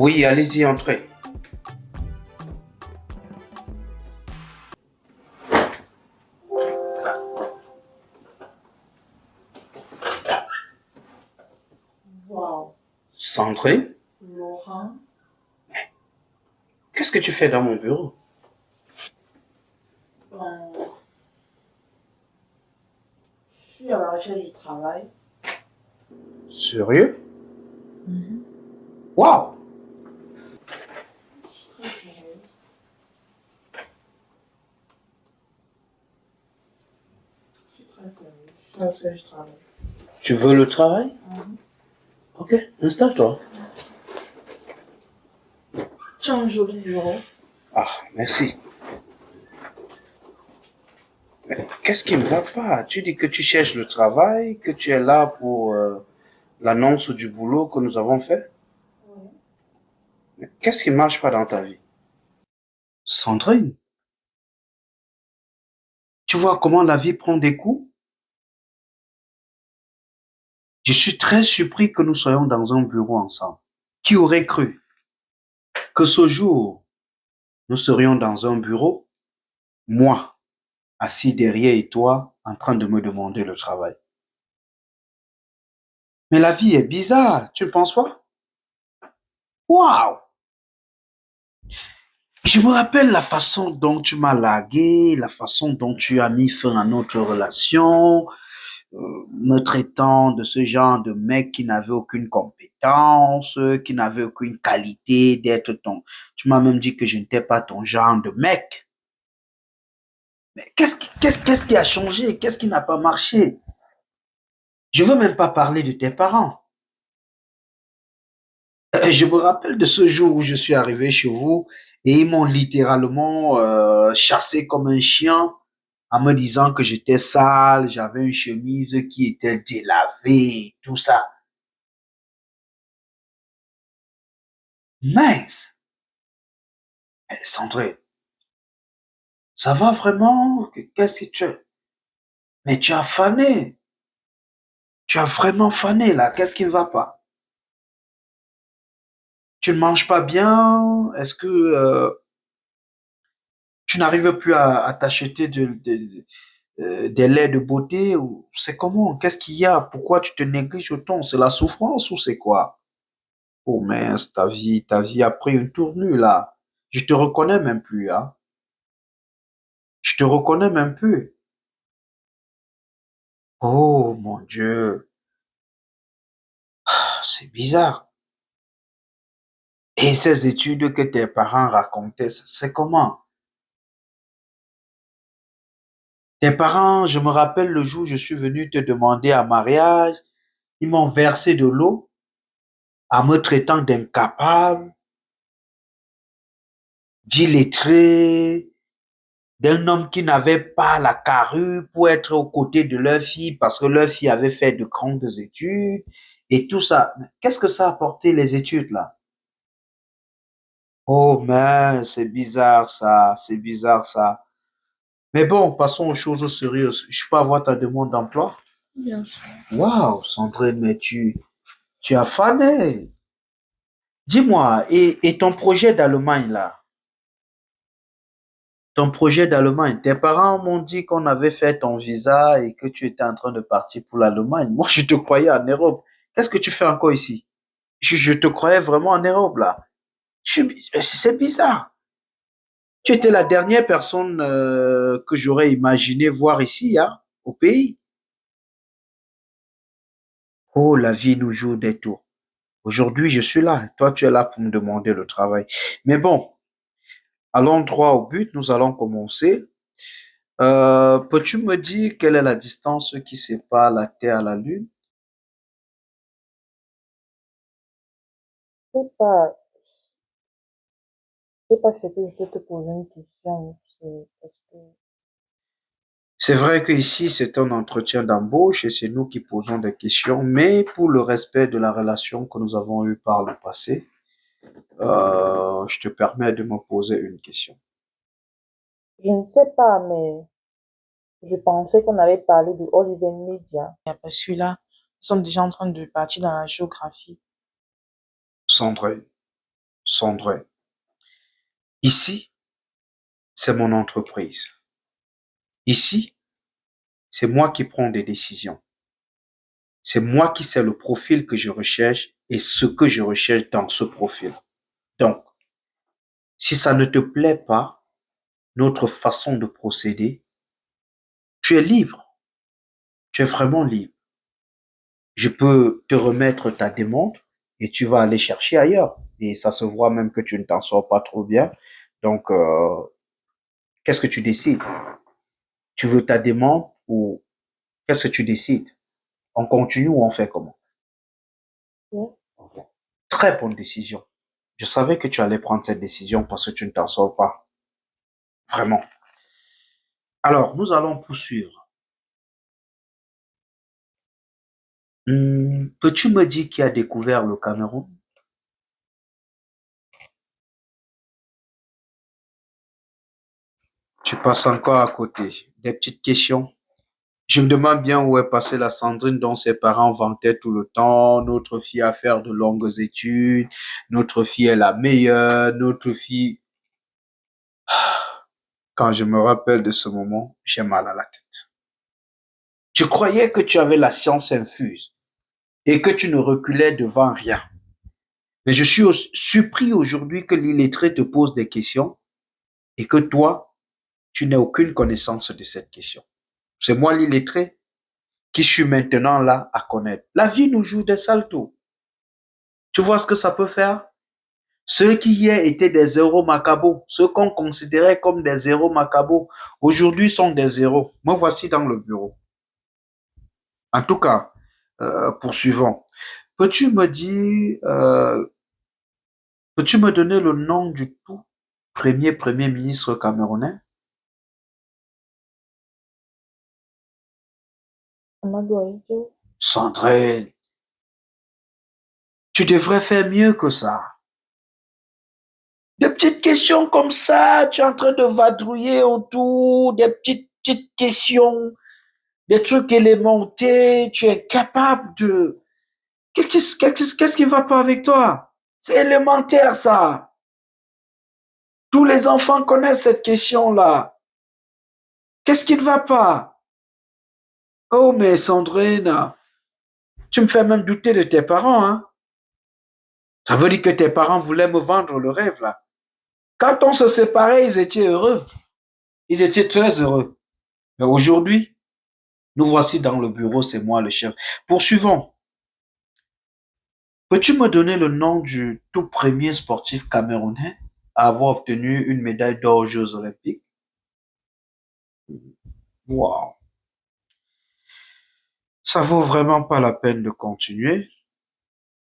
Oui, allez-y, entrez. Wow, Sandrine, Laurent, qu'est-ce que tu fais dans mon bureau? euh, je suis à la recherche du travail. Sérieux? Mhm. Waouh! Je suis très sérieuse. Je suis très sérieuse. Je suis à la recherche du travail. Tu veux le travail? Mhm. Ok, installe-toi. Tu as un joli bureau. Ah, merci. Qu'est-ce qui ne va pas? Tu dis que tu cherches le travail, que tu es là pour l'annonce du boulot que nous avons fait. Oui. Qu'est-ce qui ne marche pas dans ta vie? Sandrine, tu vois comment la vie prend des coups? Je suis très surpris que nous soyons dans un bureau ensemble. Qui aurait cru que ce jour, nous serions dans un bureau, moi, assis derrière et toi, en train de me demander le travail? Mais la vie est bizarre, tu ne penses pas? Waouh! Je me rappelle la façon dont tu m'as largué, la façon dont tu as mis fin à notre relation, me traitant de ce genre de mec qui n'avait aucune compétence, qui n'avait aucune qualité d'être ton... Tu m'as même dit que je n'étais pas ton genre de mec. Mais qu'est-ce qui a changé? Qu'est-ce qui n'a pas marché? Je veux même pas parler de tes parents. Je me rappelle de ce jour où je suis arrivé chez vous et ils m'ont littéralement chassé comme un chien en me disant que j'étais sale, j'avais une chemise qui était délavée, tout ça. Mince! Sandrine, ça va vraiment? Qu'est-ce que tu... Mais tu as fané. Tu as vraiment fané là. Qu'est-ce qui ne va pas? Tu ne manges pas bien? Est-ce que tu n'arrives plus à t'acheter des laits de beauté? Ou c'est comment? Qu'est-ce qu'il y a? Pourquoi tu te négliges autant? C'est la souffrance ou c'est quoi? Oh mince, ta vie a pris une tournure là. Je te reconnais même plus, hein. Je te reconnais même plus. Oh mon Dieu, c'est bizarre. Et ces études que tes parents racontaient, c'est comment? Tes parents, je me rappelle le jour où je suis venu te demander en mariage, ils m'ont versé de l'eau en me traitant d'incapable, d'illettré, d'un homme qui n'avait pas la carrure pour être aux côtés de leur fille parce que leur fille avait fait de grandes études et tout ça. Qu'est-ce que ça a apporté les études là? Oh mais c'est bizarre ça, c'est bizarre ça. Mais bon, passons aux choses sérieuses. Je peux avoir ta demande d'emploi? Bien sûr. Waouh, Sandrine, mais tu as fané. Dis-moi, et ton projet d'Allemagne là? Ton projet d'Allemagne, tes parents m'ont dit qu'on avait fait ton visa et que tu étais en train de partir pour l'Allemagne. Moi, je te croyais en Europe. Qu'est-ce que tu fais encore ici? Je te croyais vraiment en Europe, là. C'est bizarre. Tu étais la dernière personne que j'aurais imaginé voir ici, hein, au pays. Oh, la vie nous joue des tours. Aujourd'hui, je suis là. Toi, tu es là pour me demander le travail. Mais bon, allons droit au but. Nous allons commencer. Peux-tu me dire quelle est la distance qui sépare la Terre à la Lune? Je sais pas, je sais pas si c'est que je peux te poser une question. C'est parce que C'est vrai que ici c'est un entretien d'embauche et c'est nous qui posons des questions, mais pour le respect de la relation que nous avons eue par le passé, je te permets de me poser une question. je ne sais pas, mais je pensais qu'on avait parlé de Oliver Media. Et après celui-là, nous sommes déjà en train de partir dans la géographie. Sandrine, Sandrine, ici, c'est mon entreprise. Ici, c'est moi qui prends des décisions. C'est moi qui sais le profil que je recherche et ce que je recherche dans ce profil. Donc, si ça ne te plaît pas, notre façon de procéder, tu es libre. Tu es vraiment libre. Je peux te remettre ta demande et tu vas aller chercher ailleurs. Et ça se voit même que tu ne t'en sors pas trop bien. Donc, qu'est-ce que tu décides? Tu veux ta demande ou qu'est-ce que tu décides? On continue ou on fait comment? Oui. Ok. Très bonne décision. Je savais que tu allais prendre cette décision parce que tu ne t'en sors pas. Vraiment. Alors, nous allons poursuivre. Peux-tu me dire qui a découvert le Cameroun? Tu passes encore à côté. Des petites questions. Je me demande bien où est passée la Sandrine dont ses parents vantaient tout le temps. Notre fille a fait de longues études. Notre fille est la meilleure. Notre fille... Quand je me rappelle de ce moment, j'ai mal à la tête. Je croyais que tu avais la science infuse et que tu ne reculais devant rien. Mais je suis surpris aujourd'hui que l'illettré te pose des questions et que toi, tu n'as aucune connaissance de cette question. C'est moi l'illettré qui suis maintenant là à connaître. La vie nous joue des saltos. Tu vois ce que ça peut faire? Ceux qui hier étaient des zéros macabos, ceux qu'on considérait comme des zéros macabos, aujourd'hui sont des zéros. Me voici dans le bureau. En tout cas, poursuivons. Peux-tu me dire, peux-tu me donner le nom du tout premier ministre camerounais? Amadou Ahidjo. Sandrine, tu devrais faire mieux que ça. Des petites questions comme ça, tu es en train de vadrouiller autour, des petites questions, des trucs élémentaires, tu es capable de... Qu'est-ce qui va pas avec toi? C'est élémentaire, ça. Tous les enfants connaissent cette question-là. Qu'est-ce qui ne va pas? Oh, mais Sandrine, tu me fais même douter de tes parents, hein? Ça veut dire que tes parents voulaient me vendre le rêve, là. Quand on se séparait, ils étaient heureux. Ils étaient très heureux. Mais aujourd'hui, nous voici dans le bureau, c'est moi le chef. Poursuivons. Peux-tu me donner le nom du tout premier sportif camerounais à avoir obtenu une médaille d'or aux Jeux Olympiques? Wow. Ça vaut vraiment pas la peine de continuer.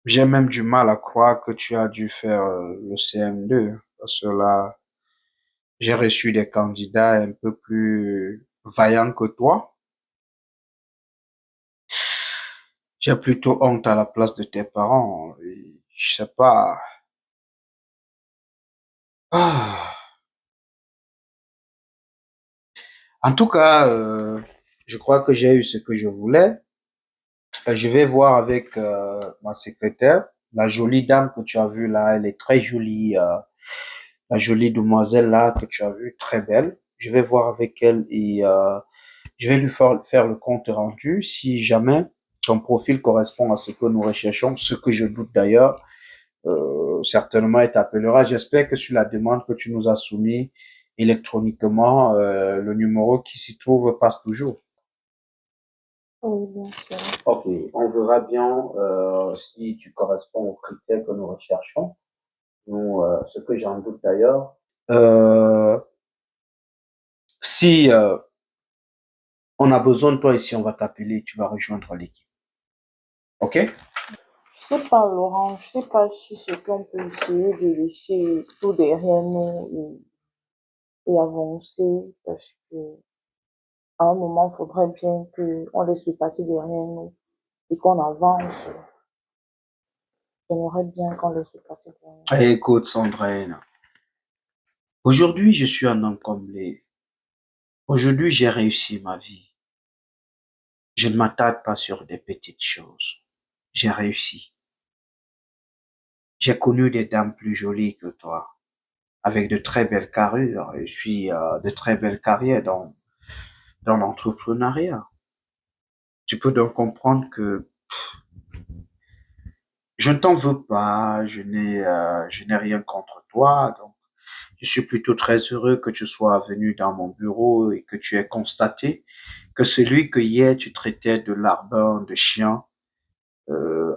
J'ai même du mal à croire que tu as dû faire le CM2 parce que là, j'ai reçu des candidats un peu plus vaillants que toi. J'ai plutôt honte à la place de tes parents. Et je sais pas. Ah. En tout cas, je crois que j'ai eu ce que je voulais. Je vais voir avec ma secrétaire. La jolie dame que tu as vue là, elle est très jolie. La jolie demoiselle là que tu as vue, très belle. Je vais voir avec elle et je vais lui faire le compte rendu. Si jamais son profil correspond à ce que nous recherchons, ce que je doute d'ailleurs, certainement elle t'appellera. J'espère que sur la demande que tu nous as soumise électroniquement, le numéro qui s'y trouve passe toujours. Oui, bien sûr. Ok, on verra bien si tu corresponds aux critères que nous recherchons. Nous, ce que j'en doute d'ailleurs. Euh, si on a besoin de toi ici, on va t'appeler, tu vas rejoindre l'équipe. Ok? Je sais pas, Laurent, je sais pas si c'est qu'on peut essayer de laisser tout derrière nous et avancer parce que à un moment, il faudrait bien qu'on laisse le passé derrière nous et qu'on avance. J'aimerais bien qu'on laisse le passé derrière nous. Écoute, Sandrine, aujourd'hui, je suis un homme comblé. Aujourd'hui, j'ai réussi ma vie. Je ne m'attarde pas sur des petites choses. J'ai réussi. J'ai connu des dames plus jolies que toi, avec de très belles carrures, et puis de très belles carrières dans l'entrepreneuriat. Tu peux donc comprendre que je ne t'en veux pas, je n'ai rien contre toi, donc je suis plutôt très heureux que tu sois venu dans mon bureau et que tu aies constaté que celui que hier tu traitais de larbin, de chien,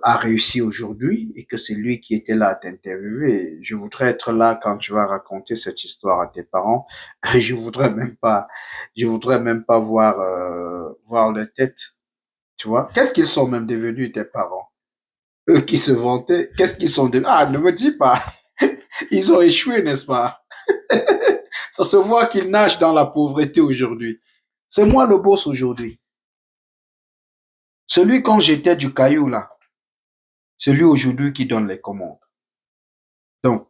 a réussi aujourd'hui et que c'est lui qui était là à t'interviewer. Je voudrais être là quand tu vas raconter cette histoire à tes parents. Je voudrais même pas voir leur tête. Tu vois? Qu'est-ce qu'ils sont même devenus tes parents? Eux qui se vantaient, qu'est-ce qu'ils sont devenus? Ah, ne me dis pas. Ils ont échoué, n'est-ce pas? Ça se voit qu'ils nagent dans la pauvreté aujourd'hui. C'est moi le boss aujourd'hui. Celui quand j'étais du caillou là, c'est lui aujourd'hui qui donne les commandes. Donc,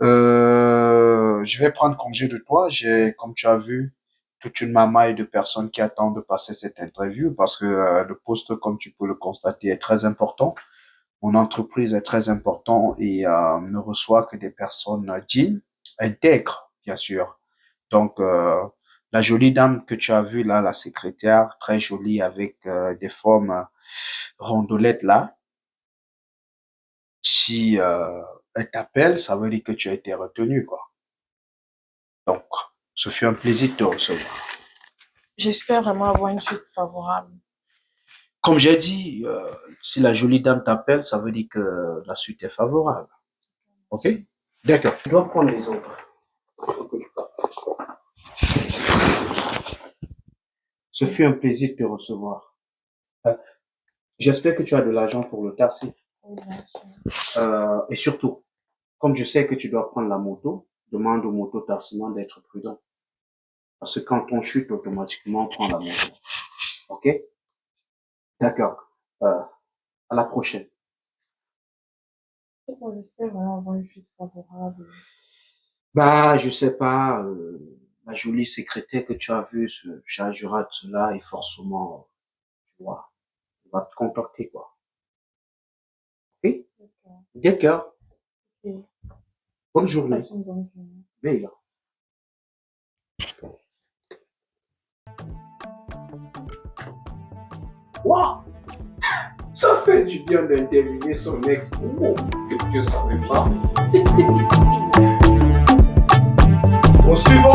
je vais prendre congé de toi. J'ai, comme tu as vu, toute une mamaille de personnes qui attendent de passer cette interview parce que le poste, comme tu peux le constater, est très important. Mon entreprise est très importante et ne reçoit que des personnes dignes, intègres, bien sûr. Donc, la jolie dame que tu as vue là, la secrétaire, très jolie avec des formes rondolettes là, si elle t'appelle, ça veut dire que tu as été retenu, quoi. Donc, ce fut un plaisir de te recevoir. J'espère vraiment avoir une suite favorable. Comme j'ai dit, si la jolie dame t'appelle, ça veut dire que la suite est favorable. Ok? D'accord. Tu dois prendre les autres. Ce fut un plaisir de te recevoir. Euh, J'espère que tu as de l'argent pour le taxi. Oui, bien sûr. Et surtout, comme je sais que tu dois prendre la moto, demande au moto-taximan d'être prudent. Parce que quand on chute, automatiquement, on prend la moto. Ok? D'accord. À la prochaine. J'espère vraiment avoir une suite favorable. Bah, je sais pas, la jolie secrétaire que tu as vue se chargera de cela et forcément, tu vois, elle va te contacter, quoi. Ok? D'accord. D'accord. Ok. Bonne journée. Passe une bonne journée. Meilleur. Waouh! Ça fait du bien d'interviewer son ex. Oh, que Dieu savait pas. Au suivant.